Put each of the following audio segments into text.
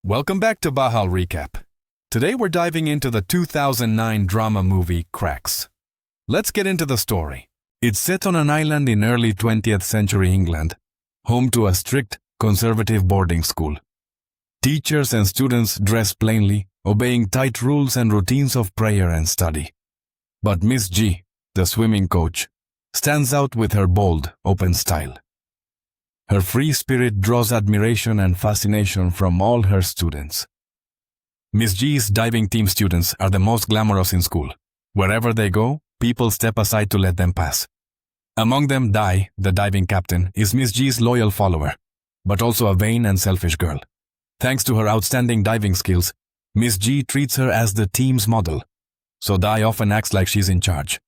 Welcome back to Bahal Recap. Today we're diving into the 2009 drama movie Cracks. Let's get into the story. It's set on an island in early 20th century England, home to a strict, conservative boarding school. Teachers and students dress plainly, obeying tight rules and routines of prayer and study. But Miss G, the swimming coach, stands out with her bold, open style. Her free spirit draws admiration and fascination from all her students. Miss G's diving team students are the most glamorous in school. Wherever they go, people step aside to let them pass. Among them, Di, the diving captain, is Miss G's loyal follower, but also a vain and selfish girl. Thanks to her outstanding diving skills, Miss G treats her as the team's model, so Di often acts like she's in charge,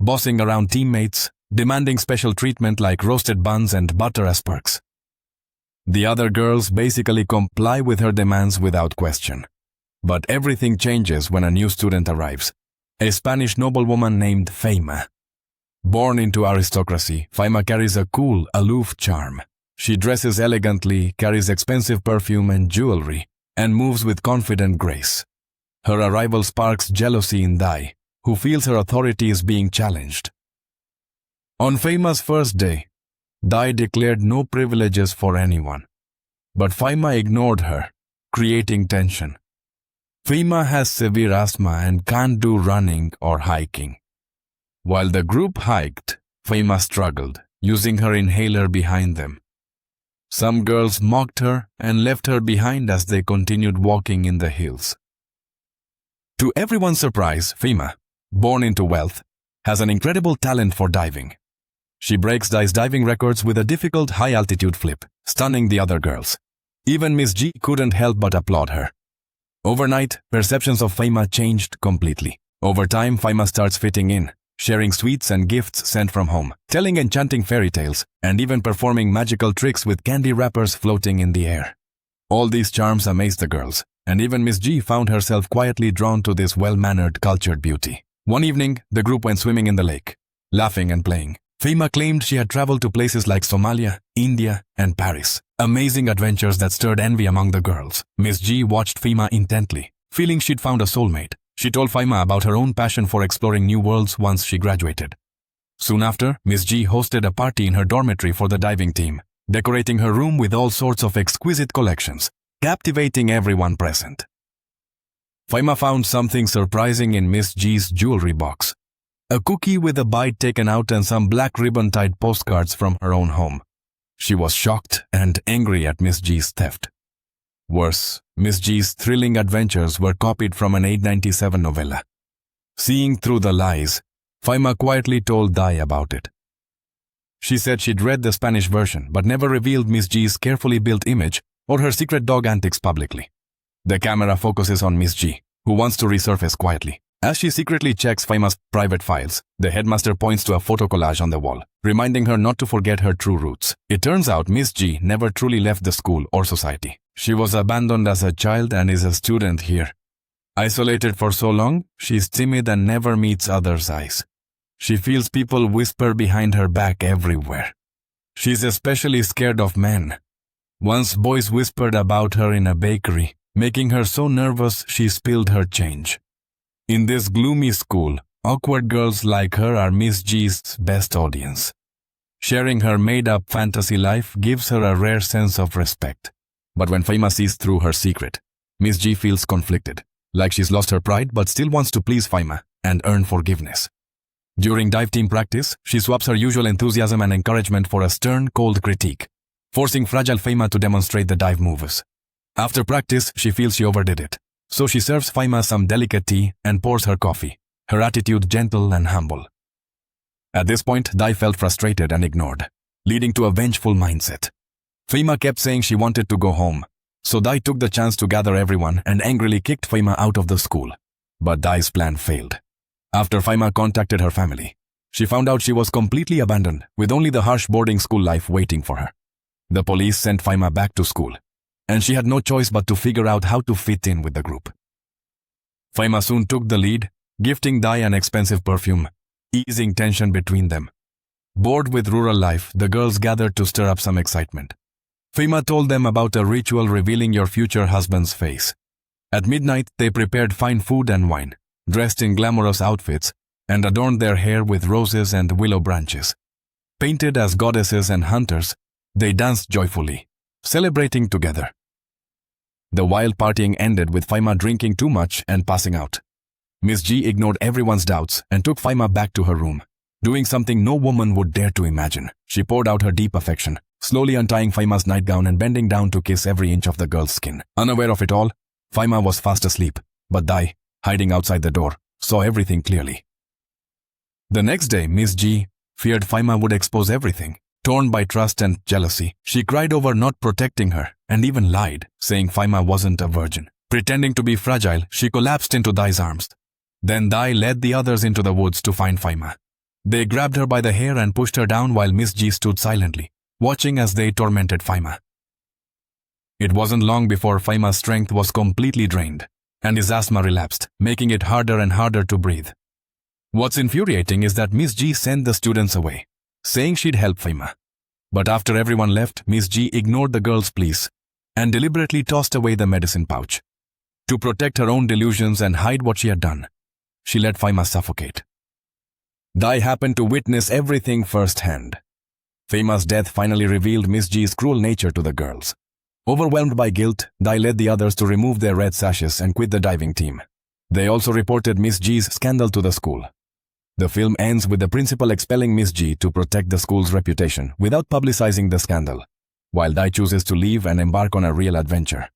bossing around teammates, demanding special treatment like roasted buns and butter as perks. The other girls basically comply with her demands without question. But everything changes when a new student arrives, a Spanish noblewoman named Fiamma. Born into aristocracy, Fiamma carries a cool, aloof charm. She dresses elegantly, carries expensive perfume and jewelry, and moves with confident grace. Her arrival sparks jealousy in Di, who feels her authority is being challenged. On Fiamma's first day, Di declared no privileges for anyone. But Fiamma ignored her, creating tension. Fiamma has severe asthma and can't do running or hiking. While the group hiked, Fiamma struggled, using her inhaler behind them. Some girls mocked her and left her behind as they continued walking in the hills. To everyone's surprise, Fiamma, born into wealth, has an incredible talent for diving. She breaks Di's diving records with a difficult high-altitude flip, stunning the other girls. Even Miss G couldn't help but applaud her. Overnight, perceptions of Fiamma changed completely. Over time, Fiamma starts fitting in, sharing sweets and gifts sent from home, telling enchanting fairy tales, and even performing magical tricks with candy wrappers floating in the air. All these charms amazed the girls, and even Miss G found herself quietly drawn to this well-mannered, cultured beauty. One evening, the group went swimming in the lake, laughing and playing. Fiamma claimed she had traveled to places like Somalia, India, and Paris. Amazing adventures that stirred envy among the girls. Miss G watched Fiamma intently, feeling she'd found a soulmate. She told Fiamma about her own passion for exploring new worlds once she graduated. Soon after, Miss G hosted a party in her dormitory for the diving team, decorating her room with all sorts of exquisite collections, captivating everyone present. Fiamma found something surprising in Miss G's jewelry box. A cookie with a bite taken out and some black ribbon-tied postcards from her own home. She was shocked and angry at Miss G's theft. Worse, Miss G's thrilling adventures were copied from an 1897 novella. Seeing through the lies, Fiamma quietly told Di about it. She said she'd read the Spanish version but never revealed Miss G's carefully built image or her secret dog antics publicly. The camera focuses on Miss G, who wants to resurface quietly. As she secretly checks Fiamma's private files, the headmaster points to a photo collage on the wall, reminding her not to forget her true roots. It turns out Miss G never truly left the school or society. She was abandoned as a child and is a student here. Isolated for so long, she's timid and never meets others' eyes. She feels people whisper behind her back everywhere. She's especially scared of men. Once boys whispered about her in a bakery, making her so nervous she spilled her change. In this gloomy school, awkward girls like her are Miss G's best audience. Sharing her made-up fantasy life gives her a rare sense of respect. But when Fiamma sees through her secret, Miss G feels conflicted, like she's lost her pride but still wants to please Fiamma and earn forgiveness. During dive team practice, she swaps her usual enthusiasm and encouragement for a stern, cold critique, forcing fragile Fiamma to demonstrate the dive moves. After practice, she feels she overdid it. So she serves Fiamma some delicate tea and pours her coffee, her attitude gentle and humble. At this point, Di felt frustrated and ignored, leading to a vengeful mindset. Fiamma kept saying she wanted to go home, so Di took the chance to gather everyone and angrily kicked Fiamma out of the school. But Di's plan failed. After Fiamma contacted her family, she found out she was completely abandoned, with only the harsh boarding school life waiting for her. The police sent Fiamma back to school, and she had no choice but to figure out how to fit in with the group. Fiamma soon took the lead, gifting Di an expensive perfume, easing tension between them. Bored with rural life, the girls gathered to stir up some excitement. Fiamma told them about a ritual revealing your future husband's face. At midnight, they prepared fine food and wine, dressed in glamorous outfits, and adorned their hair with roses and willow branches. Painted as goddesses and hunters, they danced joyfully, celebrating together. The wild partying ended with Fiamma drinking too much and passing out. Miss G ignored everyone's doubts and took Fiamma back to her room, doing something no woman would dare to imagine. She poured out her deep affection, slowly untying Fiamma's nightgown and bending down to kiss every inch of the girl's skin. Unaware of it all, Fiamma was fast asleep, but Dai, hiding outside the door, saw everything clearly. The next day, Miss G feared Fiamma would expose everything. Torn by trust and jealousy, she cried over not protecting her and even lied, saying Fiamma wasn't a virgin. Pretending to be fragile, she collapsed into Dai's arms. Then Dai led the others into the woods to find Fiamma. They grabbed her by the hair and pushed her down while Miss G stood silently, watching as they tormented Fiamma. It wasn't long before Fiamma's strength was completely drained, and his asthma relapsed, making it harder and harder to breathe. What's infuriating is that Miss G sent the students away, saying she'd help Fiamma. But after everyone left, Miss G ignored the girl's pleas and deliberately tossed away the medicine pouch. To protect her own delusions and hide what she had done, she let Fiamma suffocate. Dai happened to witness everything firsthand. Fiamma's death finally revealed Miss G's cruel nature to the girls. Overwhelmed by guilt, Dai led the others to remove their red sashes and quit the diving team. They also reported Miss G's scandal to the school. The film ends with the principal expelling Miss G to protect the school's reputation without publicizing the scandal, while Dai chooses to leave and embark on a real adventure.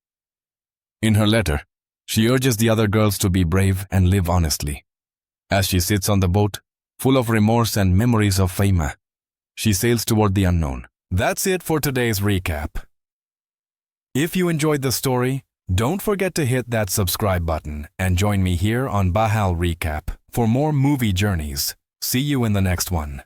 In her letter, she urges the other girls to be brave and live honestly. As she sits on the boat, full of remorse and memories of Fiamma, she sails toward the unknown. That's it for today's recap. If you enjoyed the story, don't forget to hit that subscribe button and join me here on Bahal Recap for more movie journeys. See you in the next one.